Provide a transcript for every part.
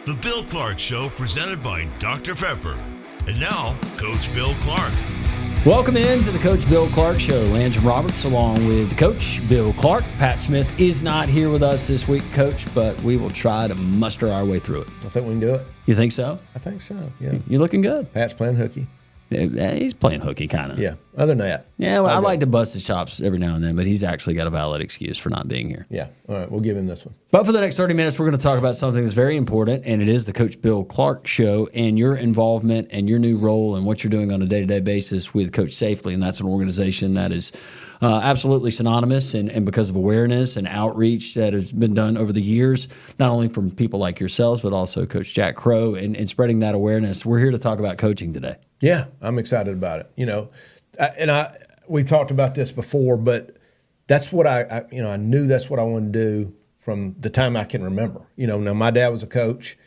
The Bill Clark Show, presented by Dr. Pepper. And now, Coach Bill Clark. Welcome into the Coach Bill Clark Show. Landrum Roberts along with Coach Bill Clark. Pat Smith is not here with us this week, Coach, but we will try to muster our way through it. I think we can do it. You think so? I think so, yeah. You're looking good. Pat's playing hooky. He's playing hooky, kind of. Yeah, other than that. Yeah, well, I like to bust his chops every now and then, but he's actually got a valid excuse for not being here. Yeah, all right, we'll give him this one. But for the next 30 minutes, we're going to talk about something that's very important, and it is the Coach Bill Clark Show and your involvement and your new role and what you're doing on a day-to-day basis with Coach Safely, and that's an organization that is absolutely synonymous, and because of awareness and outreach that has been done over the years, not only from people like yourselves, but also Coach Jack Crow, and spreading that awareness. We're here to talk about coaching today. Yeah, I'm excited about it. You know, we've talked about this before, but that's what I knew that's what I wanted to do from the time I can remember. You know, now my dad was a coach,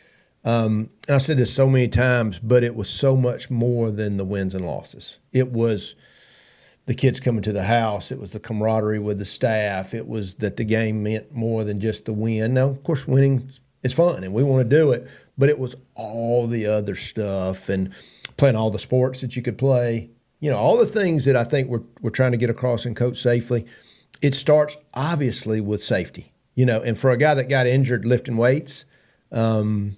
and I've said this so many times, but it was so much more than the wins and losses. It was the kids coming to the house. It was the camaraderie with the staff. It was that the game meant more than just the win. Now, of course, winning is fun, and we want to do it, but it was all the other stuff and playing all the sports that you could play. You know, all the things that I think we're trying to get across in Coach Safely. It starts, obviously, with safety. You know, and for a guy that got injured lifting weights, you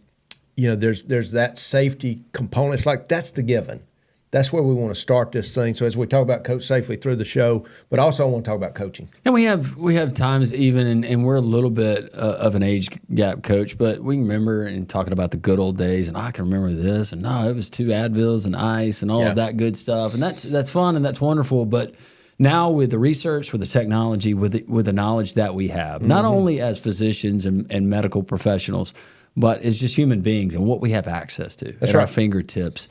know, there's that safety component. It's like that's the given. That's where we want to start this thing. So as we talk about Coach Safely through the show, but also I want to talk about coaching. And we have times even, and we're a little bit of an age gap, Coach, but we remember and talking about the good old days, and I can remember this, and no, it was 2 Advils and ice and all of that good stuff, and that's fun and that's wonderful. But now with the research, with the technology, with the knowledge that we have, not only as physicians and medical professionals, but as just human beings and what we have access to at our fingertips.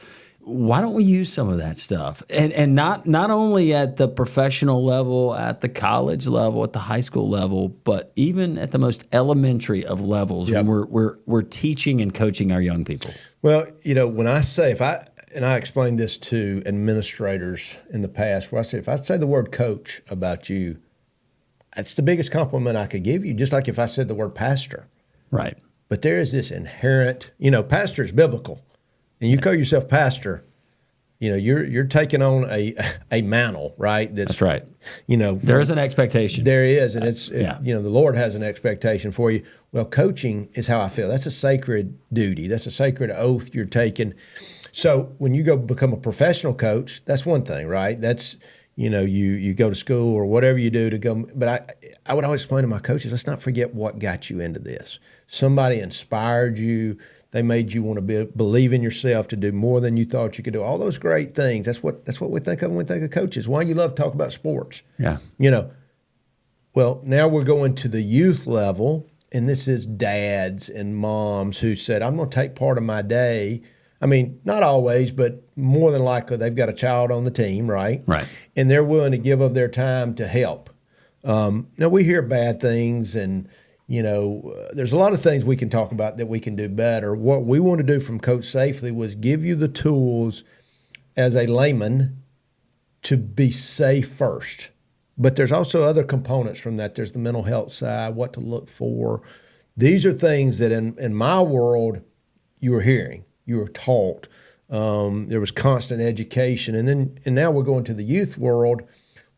Why don't we use some of that stuff? And not only at the professional level, at the college level, at the high school level, but even at the most elementary of levels when we're teaching and coaching our young people. Well, you know, when I say I explained this to administrators in the past, where I say if I say the word coach about you, that's the biggest compliment I could give you, just like if I said the word pastor. Right. But there is this inherent, you know, pastor is biblical. And you call yourself pastor, you know, you're taking on a mantle, right? That's right. You know, there is an expectation. There is, and you know, the Lord has an expectation for you. Well, coaching is how I feel. That's a sacred duty. That's a sacred oath you're taking. So when you go become a professional coach, that's one thing, right? That's, you know, you go to school or whatever you do to go. But I would always explain to my coaches, let's not forget what got you into this. Somebody inspired you. They made you want to believe in yourself, to do more than you thought you could do. All those great things. That's what we think of when we think of coaches. Why you love to talk about sports? Yeah. You know, well, now we're going to the youth level, and this is dads and moms who said, I'm going to take part of my day. I mean, not always, but more than likely they've got a child on the team, right? Right. And they're willing to give of their time to help. Now, we hear bad things, and you know, there's a lot of things we can talk about that we can do better. What we want to do from Coach Safely was give you the tools as a layman to be safe first. But there's also other components from that. There's the mental health side, what to look for. These are things that in my world you were hearing, you were taught. There was constant education. And now we're going to the youth world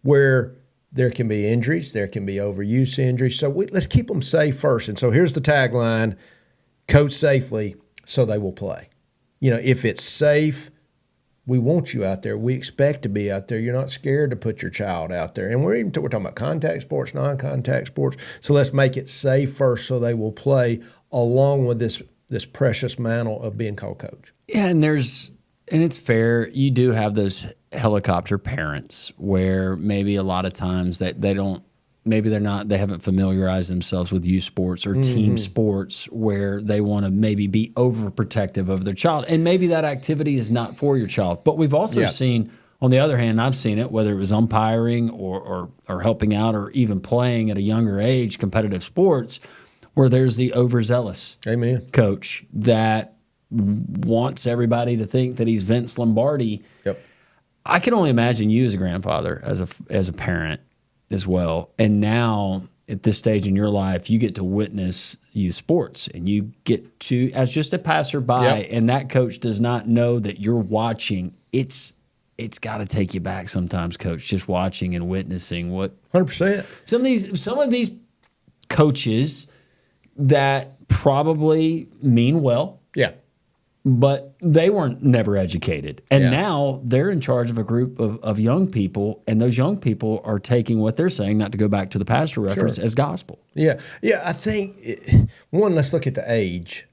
where there can be injuries. There can be overuse injuries. So let's keep them safe first. And so here's the tagline, Coach Safely so they will play. You know, if it's safe, we want you out there. We expect to be out there. You're not scared to put your child out there. And we're talking about contact sports, non-contact sports. So let's make it safe first so they will play along with this precious mantle of being called coach. Yeah, and it's fair. You do have those helicopter parents where maybe a lot of times they haven't familiarized themselves with youth sports or team sports where they want to maybe be overprotective of their child. And maybe that activity is not for your child. But we've also seen, on the other hand, I've seen it, whether it was umpiring or helping out or even playing at a younger age, competitive sports, where there's the overzealous coach that wants everybody to think that he's Vince Lombardi. Yep. I can only imagine you as a grandfather, as a parent as well. And now at this stage in your life, you get to witness youth sports, and you get to, as just a passerby, and that coach does not know that you're watching. It's got to take you back sometimes, Coach, just watching and witnessing what 100%. Some of these coaches that probably mean well, but they weren't never educated. And now they're in charge of a group of young people, and those young people are taking what they're saying, not to go back to the pastor reference, as gospel. Yeah. I think, let's look at the age.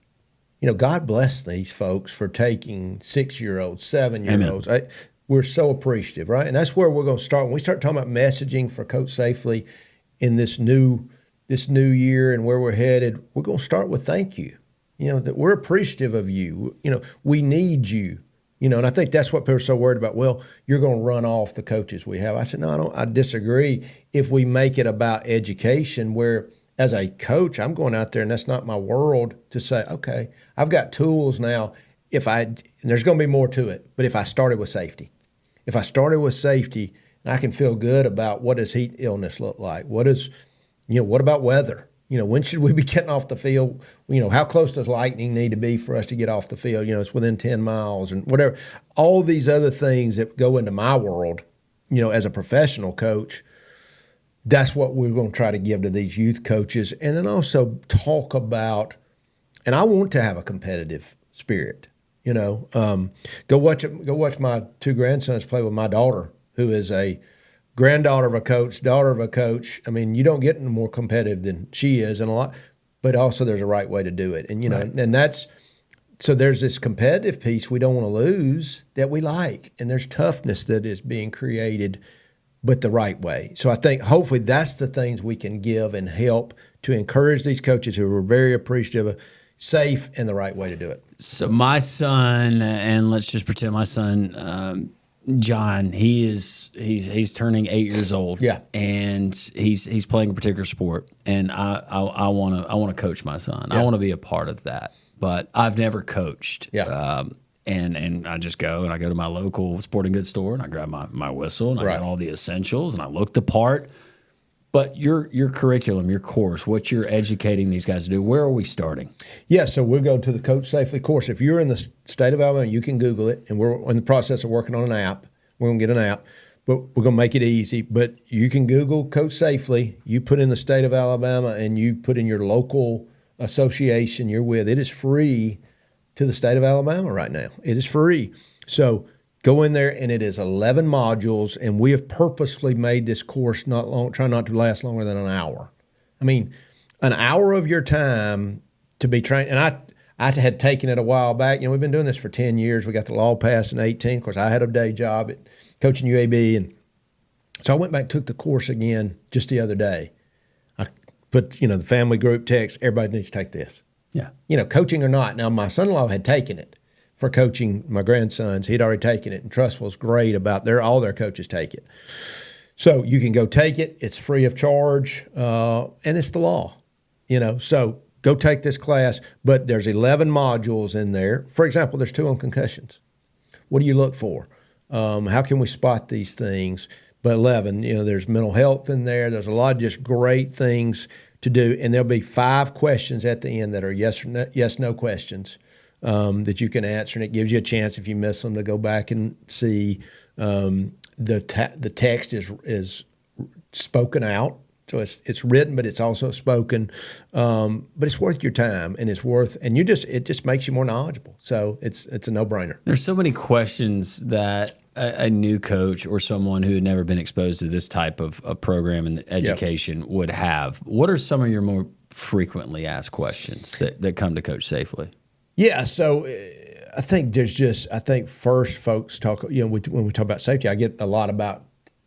God bless these folks for taking 6-year-olds, 7-year-olds. We're so appreciative, right? And that's where we're going to start. When we start talking about messaging for Coach Safely in this new year and where we're headed, we're going to start with thank you. That we're appreciative of you. We need you. And I think that's what people are so worried about. Well, you're going to run off the coaches we have. I said, no, I disagree. If we make it about education, where as a coach, I'm going out there and that's not my world, to say, okay, I've got tools now. And there's going to be more to it, but if I started with safety, and I can feel good about what does heat illness look like? What about weather? When should we be getting off the field? How close does lightning need to be for us to get off the field? It's within 10 miles and whatever. All these other things that go into my world, as a professional coach, that's what we're going to try to give to these youth coaches. And then also talk about, and I want to have a competitive spirit. Go watch my 2 grandsons play with my daughter, who is a granddaughter of a coach, daughter of a coach. I mean, you don't get any more competitive than she is, and a lot. But also, there's a right way to do it, and and that's so. There's this competitive piece we don't want to lose that we like, and there's toughness that is being created, but the right way. So I think hopefully that's the things we can give and help to encourage these coaches who are very appreciative of safe and the right way to do it. So my son, and let's just pretend my son. John, he's turning 8 years old. Yeah, and he's playing a particular sport, and I want to coach my son. Yeah. I want to be a part of that, but I've never coached. Yeah, and I just go to my local sporting goods store and I grab my whistle and I got all the essentials and I look the part. But your curriculum, your course, what you're educating these guys to do, where are we starting? Yeah, so we'll go to the Coach Safely course. If you're in the state of Alabama, you can Google it, and we're in the process of working on an app. We're going to get an app, but we're going to make it easy. But you can Google Coach Safely. You put in the state of Alabama, and you put in your local association you're with. It is free to the state of Alabama right now. It is free. So go in there, and it is 11 modules, and we have purposefully made this course try not to last longer than an hour. I mean, an hour of your time to be trained. And I had taken it a while back. We've been doing this for 10 years. We got the law passed in 18. Of course, I had a day job at coaching UAB, and so I went back and took the course again just the other day. I put, the family group text, everybody needs to take this. Yeah. Coaching or not. Now, my son-in-law had taken it for coaching my grandsons. He'd already taken it, and Trustful's great about all their coaches take it. So you can go take it. It's free of charge, and it's the law, So go take this class, but there's 11 modules in there. For example, there's 2 on concussions. What do you look for? How can we spot these things? But 11, there's mental health in there. There's a lot of just great things to do, and there'll be 5 questions at the end that are yes, no questions. That you can answer, and it gives you a chance if you miss them to go back and see. The text is spoken out, so it's written, but it's also spoken. But it's worth your time, and it just makes you more knowledgeable. So it's a no-brainer. There's so many questions that a new coach or someone who had never been exposed to this type of program and education would have. What are some of your more frequently asked questions that come to Coach Safely? Yeah, so I think first folks talk, when we talk about safety, I get a lot about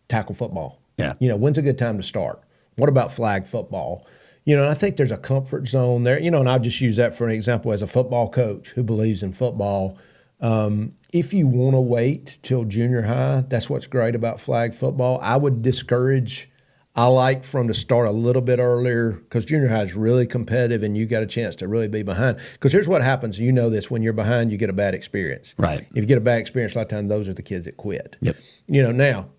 tackle football. Yeah. When's a good time to start? What about flag football? And I think there's a comfort zone there, and I'll just use that for an example as a football coach who believes in football. If you want to wait till junior high, that's what's great about flag football. I would discourage I like for them to start a little bit earlier because junior high is really competitive and you got a chance to really be behind. Because here's what happens. This. When you're behind, you get a bad experience. Right. If you get a bad experience, a lot of times those are the kids that quit. Yep. Now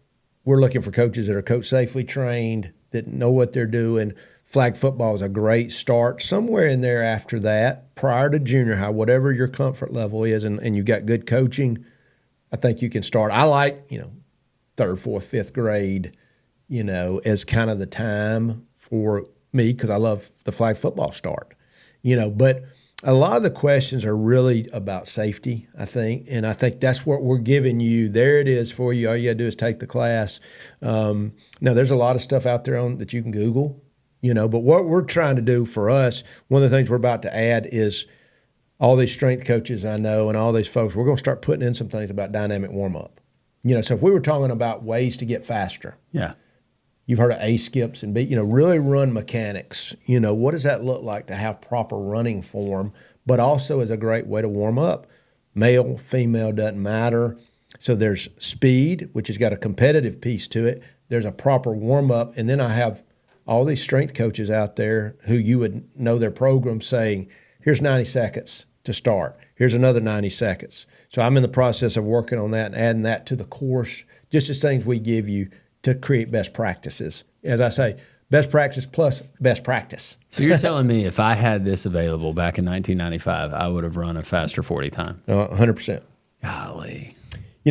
we're looking for coaches that are Coach Safely trained, that know what they're doing flag football is a great start. Somewhere in there after that, prior to junior high, whatever your comfort level is, and you got good coaching, I think you can start. I like, third, fourth, fifth grade, as kind of the time for me because I love the flag football start, But a lot of the questions are really about safety, I think, and I think that's what we're giving you. There it is for you. All you got to do is take the class. Now, there's a lot of stuff out there that you can Google, but what we're trying to do for us, one of the things we're about to add is all these strength coaches I know and all these folks, we're going to start putting in some things about dynamic warm-up. So if we were talking about ways to get faster. Yeah. You've heard of A skips and B, really run mechanics. What does that look like to have proper running form, but also is a great way to warm up. Male, female, doesn't matter. So there's speed, which has got a competitive piece to it. There's a proper warm up. And then I have all these strength coaches out there who you would know their program saying, here's 90 seconds to start. Here's another 90 seconds. So I'm in the process of working on that and adding that to the course, just as things we give you to create best practices. As I say, best practice plus best practice. So you're telling me if I had this available back in 1995, I would have run a faster 40 time? 100%. Golly.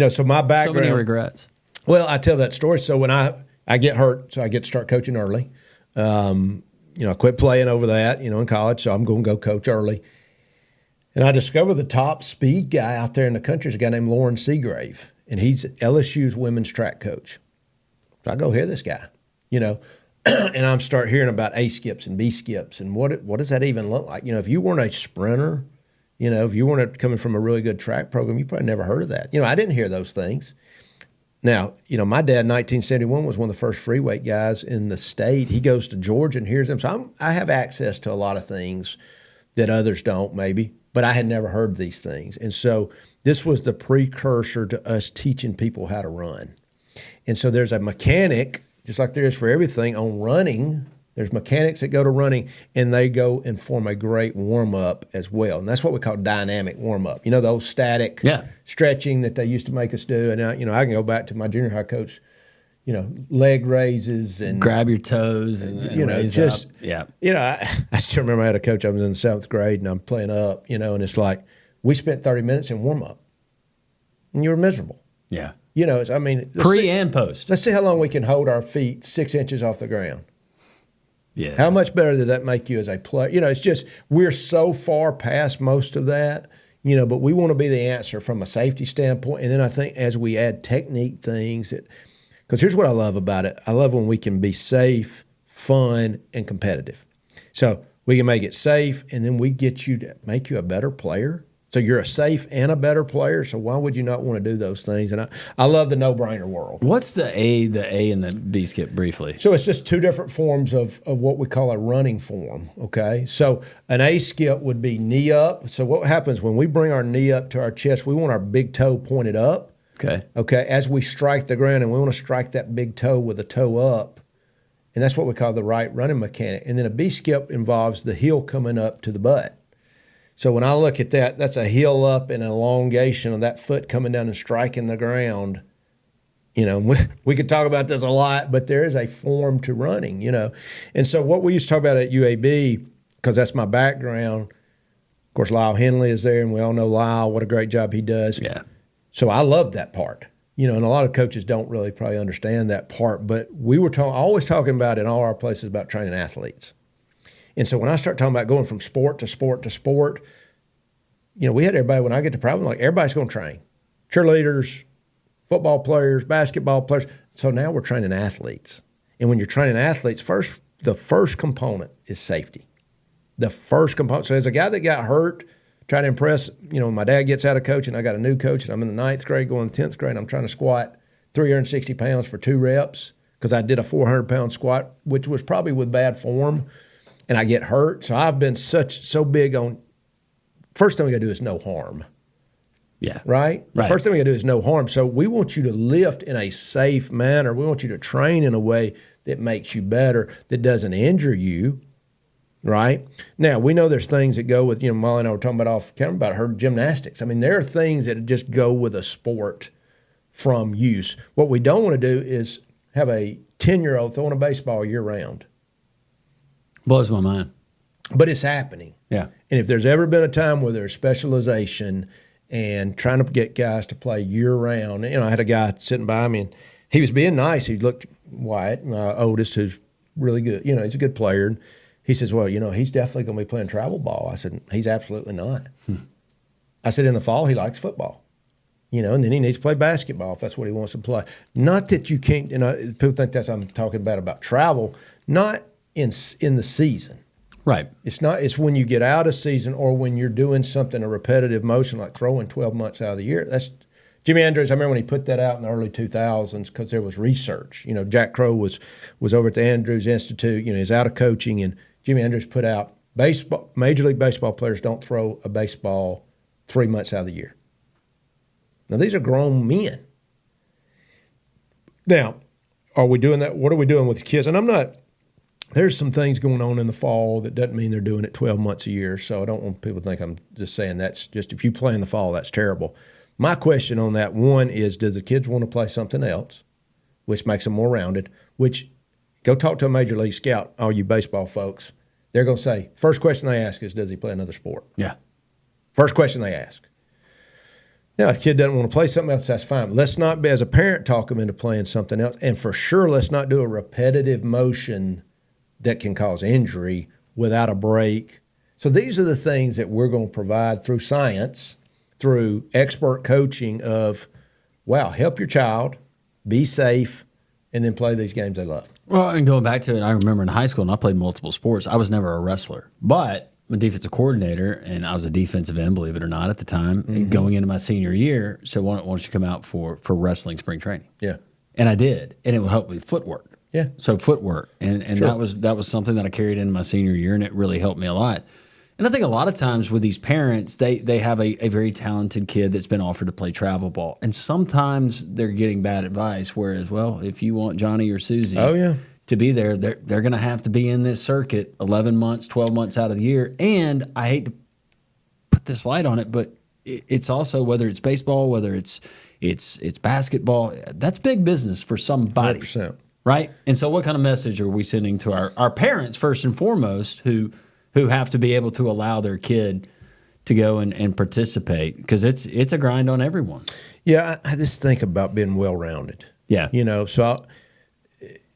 So my background. So many regrets. Well, I tell that story. So when I get hurt, so I get to start coaching early. I quit playing over that, in college, so I'm going to go coach early. And I discovered the top speed guy out there in the country is a guy named Lauren Seagrave, and he's LSU's women's track coach. So I go hear this guy, and I'm start hearing about A skips and B skips and what does that even look like? If you weren't a sprinter, if you weren't coming from a really good track program, you probably never heard of that. I didn't hear those things. Now, my dad in 1971 was one of the first free weight guys in the state. He goes to Georgia and hears them. So I have access to a lot of things that others don't maybe, but I had never heard these things. And so this was the precursor to us teaching people how to run. And so there's a mechanic, just like there is for everything, on running. There's mechanics that go to running, and they go and form a great warm-up as well. And that's what we call dynamic warm-up. The old static stretching that they used to make us do. And, I can go back to my junior high coach, leg raises and grab your toes and raise just, up. Yeah. I still remember I had a coach, I was in the 7th grade, and I'm playing up, and it's like we spent 30 minutes in warm-up, and you were miserable. Yeah. Pre and post. Let's see how long we can hold our feet 6 inches off the ground. Yeah. How much better did that make you as a player? It's just we're so far past most of that, but we want to be the answer from a safety standpoint. And then I think as we add technique things, because here's what I love about it. I love when we can be safe, fun, and competitive. So we can make it safe, and then we get you to make you a better player. So you're a safe and a better player. So why would you not want to do those things? And I love the no-brainer world. What's the A and the B skip briefly? So it's just two different forms of what we call a running form, okay? So an A skip would be knee up. So what happens when we bring our knee up to our chest, we want our big toe pointed up. Okay, as we strike the ground, and we want to strike that big toe with the toe up. And that's what we call the right running mechanic. And then a B skip involves the heel coming up to the butt. So when I look at that, that's a heel up and an elongation of that foot coming down and striking the ground. We could talk about this a lot, but there is a form to running, And so what we used to talk about at UAB, because that's my background, of course, Lyle Henley is there, and we all know Lyle, what a great job he does. Yeah. So I love that part. And a lot of coaches don't really probably understand that part, but we were always talking about in all our places about training athletes. And so when I start talking about going from sport to sport to sport, we had everybody, when I get to problem, like everybody's going to train. Cheerleaders, football players, basketball players. So now we're training athletes. And when you're training athletes, the first component is safety. The first component. So as a guy that got hurt, trying to impress, my dad gets out of coaching, I got a new coach, and I'm in the 9th grade going to 10th grade, and I'm trying to squat 360 pounds for 2 reps because I did a 400-pound squat, which was probably with bad form. And I get hurt. So I've been so big on, first thing we got to do is no harm. Yeah. Right? The first thing we got to do is no harm. So we want you to lift in a safe manner. We want you to train in a way that makes you better, that doesn't injure you, right? Now, we know there's things that go with, Molly and I were talking about off camera about her gymnastics. There are things that just go with a sport from use. What we don't want to do is have a 10-year-old throwing a baseball year-round. Blows my mind. But it's happening. Yeah. And if there's ever been a time where there's specialization and trying to get guys to play year-round, I had a guy sitting by me, and he was being nice. He looked Wyatt, my oldest, who's really good. He's a good player. And he says, well, he's definitely going to be playing travel ball. I said, he's absolutely not. I said, in the fall, he likes football. And then he needs to play basketball if that's what he wants to play. Not that you can't, people think that's I'm talking about travel, not in the season. Right. It's when you get out of season or when you're doing something, a repetitive motion like throwing 12 months out of the year. That's Jimmy Andrews. I remember when he put that out in the early 2000s because there was research. Jack Crow was over at the Andrews Institute. He's out of coaching, and Jimmy Andrews put out Major League Baseball players don't throw a baseball 3 months out of the year. Now, these are grown men. Now, are we doing that? What are we doing with the kids? And there's some things going on in the fall that doesn't mean they're doing it 12 months a year. So I don't want people to think I'm just saying that's just if you play in the fall, that's terrible. My question on that one is, does the kids want to play something else, which makes them more rounded, which go talk to a Major League scout, all you baseball folks. They're going to say, first question they ask is, does he play another sport? Yeah. First question they ask. Now, if a kid doesn't want to play something else, that's fine. Let's not, as a parent, talk them into playing something else. And for sure, let's not do a repetitive motion that can cause injury without a break. So these are the things that we're going to provide through science, through expert coaching of, help your child, be safe, and then play these games they love. Well, and going back to it, I remember in high school, and I played multiple sports. I was never a wrestler, but I'm a defensive coordinator, and I was a defensive end, believe it or not, at the time, going into my senior year. So why don't you come out for wrestling spring training? Yeah. And I did, and it would help with footwork. Yeah. So footwork, and Sure. that was something that I carried into my senior year, and it really helped me a lot. And I think a lot of times with these parents, they have a very talented kid that's been offered to play travel ball, and sometimes they're getting bad advice. Whereas, if you want Johnny or Susie to be there, they're going to have to be in this circuit 11 months, 12 months out of the year. And I hate to put this light on it, but it's also, whether it's baseball, whether it's basketball, that's big business for somebody. 100%. Right? And so what kind of message are we sending to our parents, first and foremost, who have to be able to allow their kid to go and participate? Because it's a grind on everyone. Yeah, I just think about being well-rounded. Yeah. So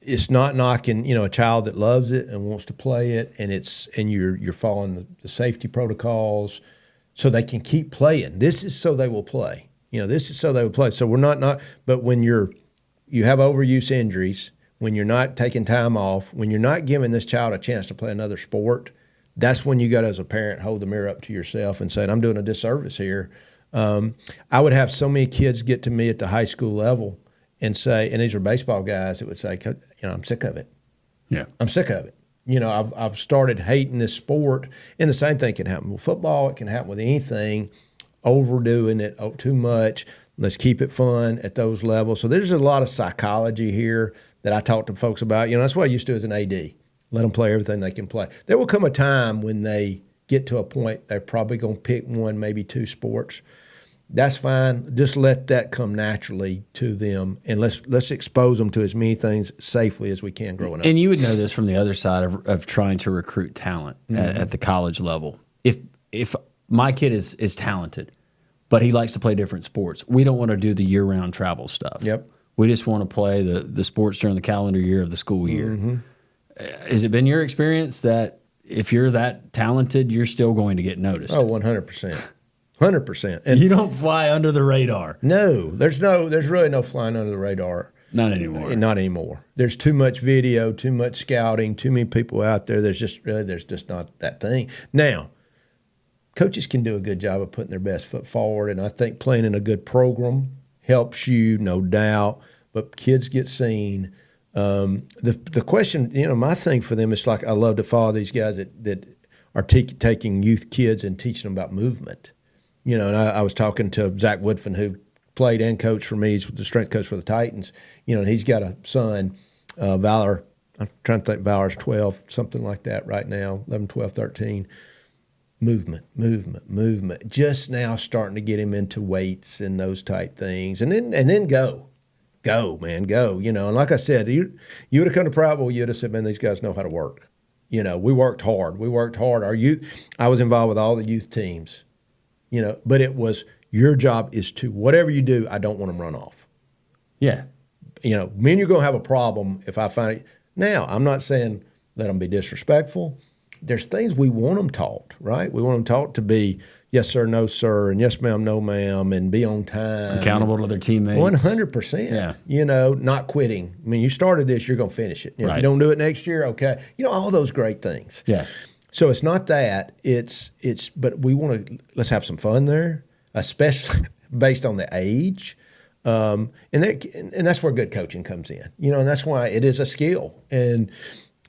it's not knocking, a child that loves it and wants to play it, and you're following the safety protocols so they can keep playing. This is so they will play. This is so they will play. So we're not but when you have overuse injuries, when you're not taking time off, when you're not giving this child a chance to play another sport, that's when you got to, as a parent, hold the mirror up to yourself and say, I'm doing a disservice here. I would have so many kids get to me at the high school level and say, and these are baseball guys that would say, I'm sick of it. Yeah. I'm sick of it. I've started hating this sport. And the same thing can happen with football. It can happen with anything, overdoing it too much. Let's keep it fun at those levels. So there's a lot of psychology here that I talk to folks about. That's what I used to as an AD. Let them play everything they can play. There will come a time when they get to a point they're probably going to pick one, maybe two sports. That's fine. Just let that come naturally to them, and let's expose them to as many things safely as we can growing up. And you would know this from the other side of trying to recruit talent at the college level. If my kid is talented, but he likes to play different sports, we don't want to do the year-round travel stuff. Yep. We just want to play the sports during the calendar year of the school year. Has it been your experience that if you're that talented, you're still going to get noticed? Oh, 100%. 100%. And you don't fly under the radar. No, there's really no flying under the radar. Not anymore. Not anymore. There's too much video, too much scouting, too many people out there. There's just not that thing. Now, coaches can do a good job of putting their best foot forward, and I think playing in a good program helps you, no doubt. But kids get seen. The question, my thing for them is like I love to follow these guys that are taking youth kids and teaching them about movement. And I was talking to Zach Woodfin, who played and coached for me. He's the strength coach for the Titans. And he's got a son, Valor. I'm trying to think, Valor's 12, something like that right now, 11, 12, 13. Movement. Just now starting to get him into weights and those type things. And then go. Go, man, go. And like I said, you would have come to Prattville, you'd have said, man, these guys know how to work. We worked hard. Our youth, I was involved with all the youth teams, but it was your job is to, whatever you do, I don't want them run off. Yeah. Me and you're going to have a problem if I find it. Now, I'm not saying let them be disrespectful. There's things we want them taught, right? We want them taught to be yes, sir, no, sir, and yes, ma'am, no, ma'am, and be on time. Accountable to their teammates. 100%. Yeah. Not quitting. I mean, you started this, you're going to finish it. If Right. you don't do it next year, okay. All those great things. Yeah. So it's not that. But we want to, let's have some fun there, especially based on the age. And that's where good coaching comes in, and that's why it is a skill. And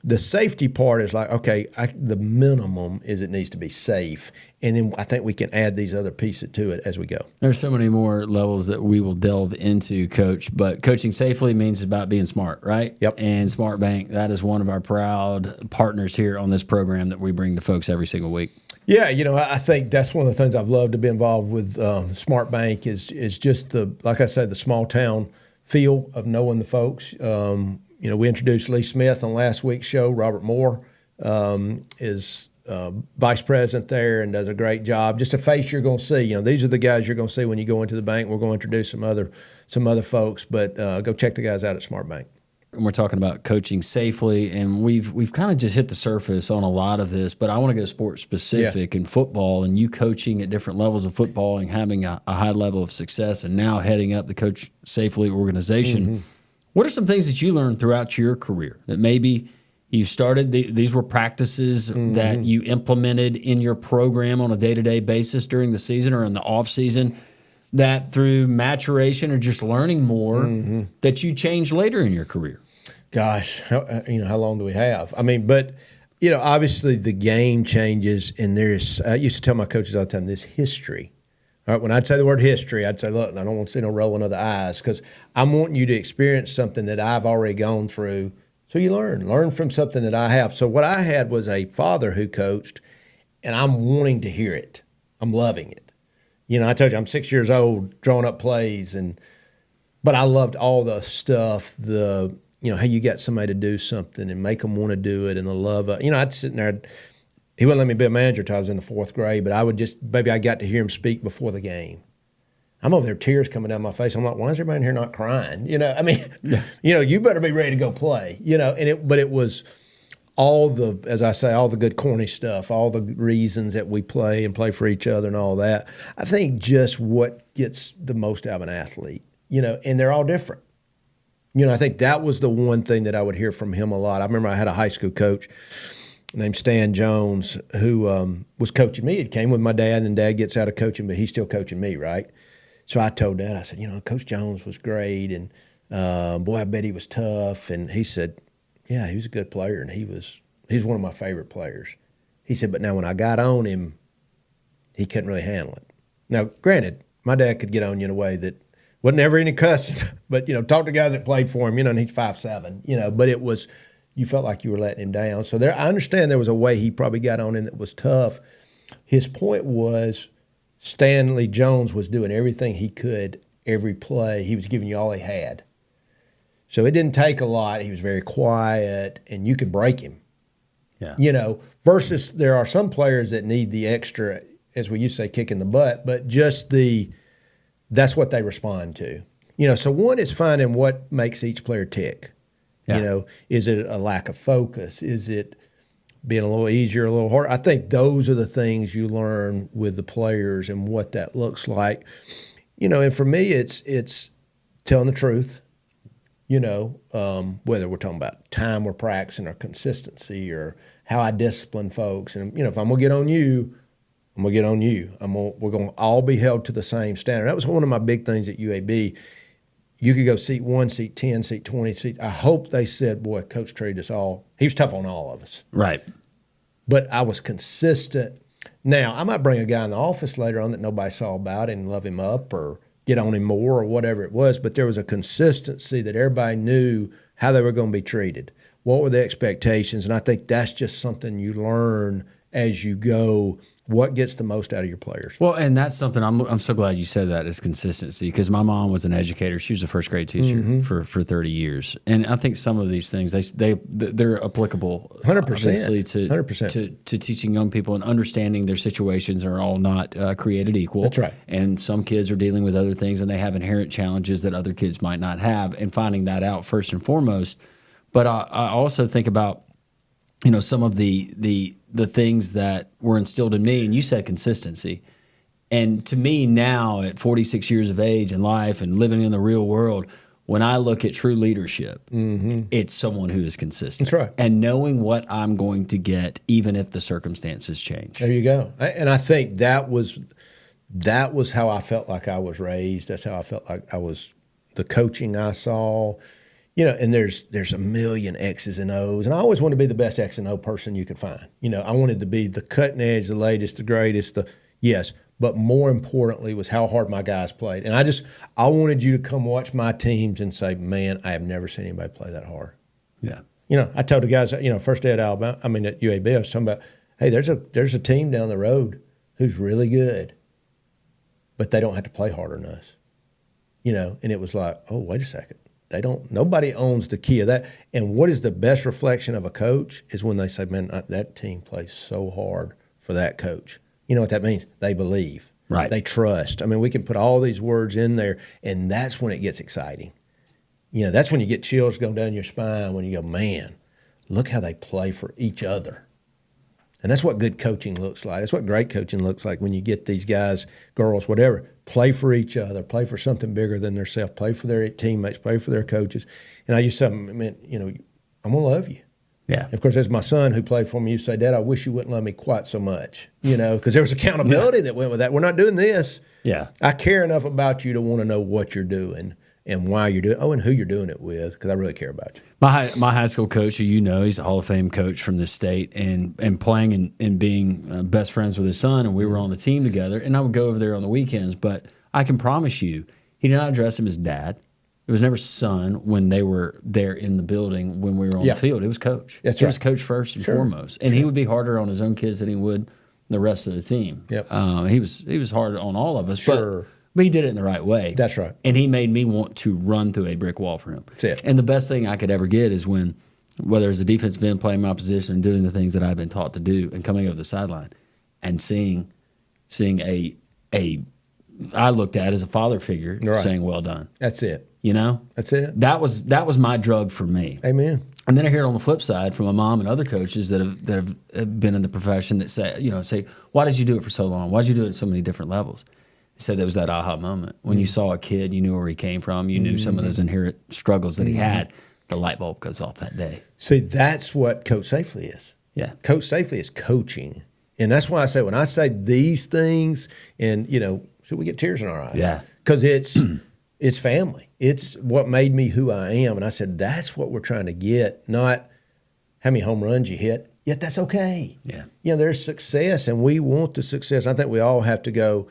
the safety part is like, okay, the minimum is it needs to be safe. And then I think we can add these other pieces to it as we go. There's so many more levels that we will delve into, Coach. But coaching safely means about being smart, right? Yep. And Smart Bank, that is one of our proud partners here on this program that we bring to folks every single week. Yeah, I think that's one of the things I've loved to be involved with Smart Bank is just like I said, the small town feel of knowing the folks. We introduced Lee Smith on last week's show. Robert Moore is vice president there and does a great job. Just a face you're going to see. These are the guys you're going to see when you go into the bank. We're going to introduce some other folks, but go check the guys out at Smart Bank. And we're talking about coaching safely, and we've kind of just hit the surface on a lot of this, but I want to go sport specific in football, and you coaching at different levels of football and having a high level of success, and now heading up the Coach Safely organization. Mm-hmm. What are some things that you learned throughout your career that maybe you started, these were practices that you implemented in your program on a day-to-day basis during the season or in the off season, that through maturation or just learning more that you changed later in your career? Gosh, how long do we have? I mean, but, obviously the game changes, and I used to tell my coaches all the time, this history. All right, when I'd say the word history, I'd say, look, I don't want to see no rolling of the eyes because I'm wanting you to experience something that I've already gone through. So you learn from something that I have. So what I had was a father who coached, and I'm wanting to hear it. I'm loving it. I told you I'm 6 years old, drawing up plays, but I loved all the stuff, how you got somebody to do something and make them want to do it, and the love of, I'd sit in there. He wouldn't let me be a manager until I was in the fourth grade, but I got to hear him speak before the game. I'm over there, tears coming down my face. I'm like, why is everybody in here not crying? You better be ready to go play, but it was all the good corny stuff, all the reasons that we play and play for each other and all that. I think just what gets the most out of an athlete, and they're all different. I think that was the one thing that I would hear from him a lot. I remember I had a high school coach named Stan Jones who was coaching me. It came with my dad, and Dad gets out of coaching, but he's still coaching me, right? So I told Dad, I said, Coach Jones was great, and boy, I bet he was tough. And he said, yeah, he was a good player, and he's one of my favorite players. He said, but now when I got on him, he couldn't really handle it. Now, granted, my dad could get on you in a way that wasn't ever any cussing, but, talk to guys that played for him, and he's 5'7", but it was, you felt like you were letting him down. So I understand there was a way he probably got on him that was tough. His point was Stanley Jones was doing everything he could every play. He was giving you all he had. So it didn't take a lot. He was very quiet, and you could break him. Yeah. Versus there are some players that need the extra, as we used to say, kick in the butt, but just that's what they respond to. So one is finding what makes each player tick. Yeah. Is it a lack of focus? Is it being a little easier, a little harder? I think those are the things you learn with the players and what that looks like. And for me, it's telling the truth. Whether we're talking about time we're practicing or consistency or how I discipline folks. And, if I'm going to get on you, I'm going to get on you. We're going to all be held to the same standard. That was one of my big things at UAB. You could go seat 1, seat 10, seat 20, I hope they said, boy, Coach treated us all. He was tough on all of us. Right. But I was consistent. Now, I might bring a guy in the office later on that nobody saw about and love him up or get on him more or whatever it was, but there was a consistency that everybody knew how they were going to be treated. What were the expectations? And I think that's just something you learn as you go What gets the most out of your players? Well, and that's something I'm so glad you said that is consistency, because my mom was an educator. She was a first grade teacher for 30 years, and I think some of these things they're applicable 100%, obviously to 100%. to teaching young people and understanding their situations are all not created equal. That's right. And some kids are dealing with other things, and they have inherent challenges that other kids might not have, and finding that out first and foremost. But I also think about some of the things that were instilled in me, and you said consistency. And to me now, at 46 years of age in life and living in the real world, when I look at true leadership, it's someone who is consistent. That's right. And knowing what I'm going to get, even if the circumstances change. There you go. And I think that was how I felt like I was raised. That's how I felt like I was, the coaching I saw. And there's a million X's and O's, and I always wanted to be the best X and O person you could find. I wanted to be the cutting edge, the latest, the greatest, but more importantly was how hard my guys played. And I wanted you to come watch my teams and say, man, I have never seen anybody play that hard. Yeah. I told the guys, first day at Alabama, at UAB, I was talking about, hey, there's a team down the road who's really good, but they don't have to play harder than us. And it was like, oh, wait a second. Nobody owns the key of that. And what is the best reflection of a coach is when they say, man, that team plays so hard for that coach. You know what that means? They believe. Right. They trust. We can put all these words in there, and that's when it gets exciting. That's when you get chills going down your spine, when you go, man, look how they play for each other. And that's what good coaching looks like. That's what great coaching looks like, when you get these guys, girls, whatever, play for each other, play for something bigger than themselves, play for their teammates, play for their coaches. And I used to say, man, I'm going to love you. Yeah. Of course, as my son who played for me used to say, Dad, I wish you wouldn't love me quite so much, because there was accountability that went with that. We're not doing this. Yeah. I care enough about you to want to know what you're doing and why you're doing it. Oh, and who you're doing it with, because I really care about you. My high school coach, who he's a Hall of Fame coach from this state, and playing and being best friends with his son, and we were on the team together, and I would go over there on the weekends, but I can promise you, he did not address him as dad. It was never son when they were there in the building when we were on the field. It was coach. That's It right. was coach first and foremost. And he would be harder on his own kids than he would the rest of the team. Yep. He was hard on all of us, Sure. but he did it in the right way. That's right. And he made me want to run through a brick wall for him. That's it. And the best thing I could ever get is when, whether it's a defensive end playing my position and doing the things that I've been taught to do, and coming over the sideline and seeing a I looked at as a father figure saying, well done. That's it. That's it. That was my drug for me. Amen. And then I hear it on the flip side from my mom and other coaches that have been in the profession that say, why did you do it for so long? Why did you do it at so many different levels? They said there was that aha moment when you saw a kid, you knew where he came from, you knew some of those inherent struggles that he had. The light bulb goes off that day. See, that's what Coach Safely is. Yeah. Coach Safely is coaching. And that's why I say, when I say these things, and, so we get tears in our eyes. Yeah. Because it's family. It's what made me who I am. And I said, that's what we're trying to get, not how many home runs you hit, yet that's okay. Yeah. There's success, and we want the success. I think we all have to go,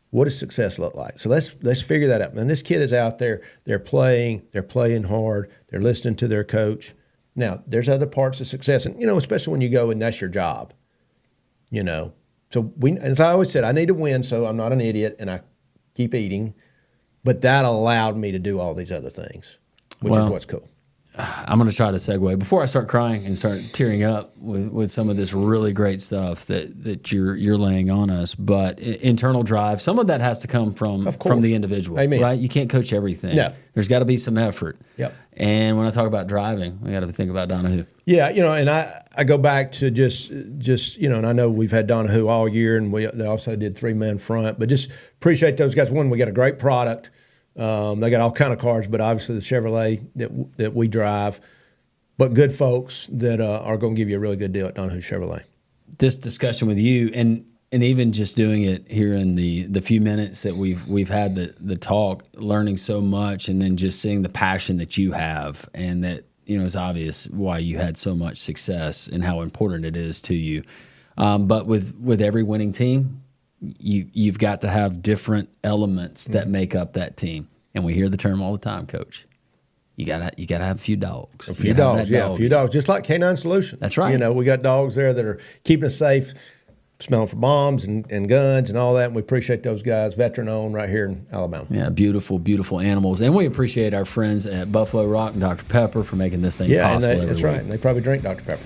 what does success look like? So let's figure that out. And this kid is out there, they're playing hard, they're listening to their coach. Now, there's other parts of success, and, especially when you go and that's your job, So as I always said, I need to win so I'm not an idiot and I keep eating. But that allowed me to do all these other things, which is what's cool. I'm going to try to segue before I start crying and start tearing up with some of this really great stuff that you're laying on us. But internal drive, some of that has to come from the individual. Amen. Right? You can't coach everything. No. There's got to be some effort. Yep. And when I talk about driving, we got to think about Donahue. Yeah, and I go back to just and I know we've had Donahue all year, and they also did 3-man front, but just appreciate those guys. One, we got a great product. They got all kind of cars, but obviously the Chevrolet that we drive, but good folks that are going to give you a really good deal at Donahue Chevrolet. This discussion with you, and even just doing it here in the few minutes that we've had the talk, learning so much, and then just seeing the passion that you have, and that it's obvious why you had so much success and how important it is to you. But with every winning team, you've got to have different elements that make up that team. And we hear the term all the time, Coach. You gotta have a few dogs. A few dogs, a few dogs. Just like Canine Solution. That's right. We got dogs there that are keeping us safe smelling for bombs and guns and all that. And we appreciate those guys, veteran-owned right here in Alabama. Yeah, beautiful, beautiful animals. And we appreciate our friends at Buffalo Rock and Dr. Pepper for making this thing possible. That's right. And they probably drink Dr. Pepper.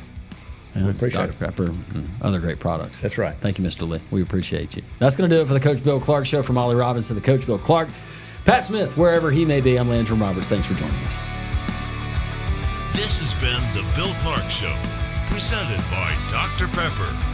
Yeah, we appreciate Dr. Pepper and other great products. That's right. Thank you, Mr. Lee. We appreciate you. That's going to do it for the Coach Bill Clark Show. From Ollie Robinson, the Coach Bill Clark, Pat Smith, wherever he may be, I'm Landrum Roberts. Thanks for joining us. This has been the Bill Clark Show, presented by Dr. Pepper.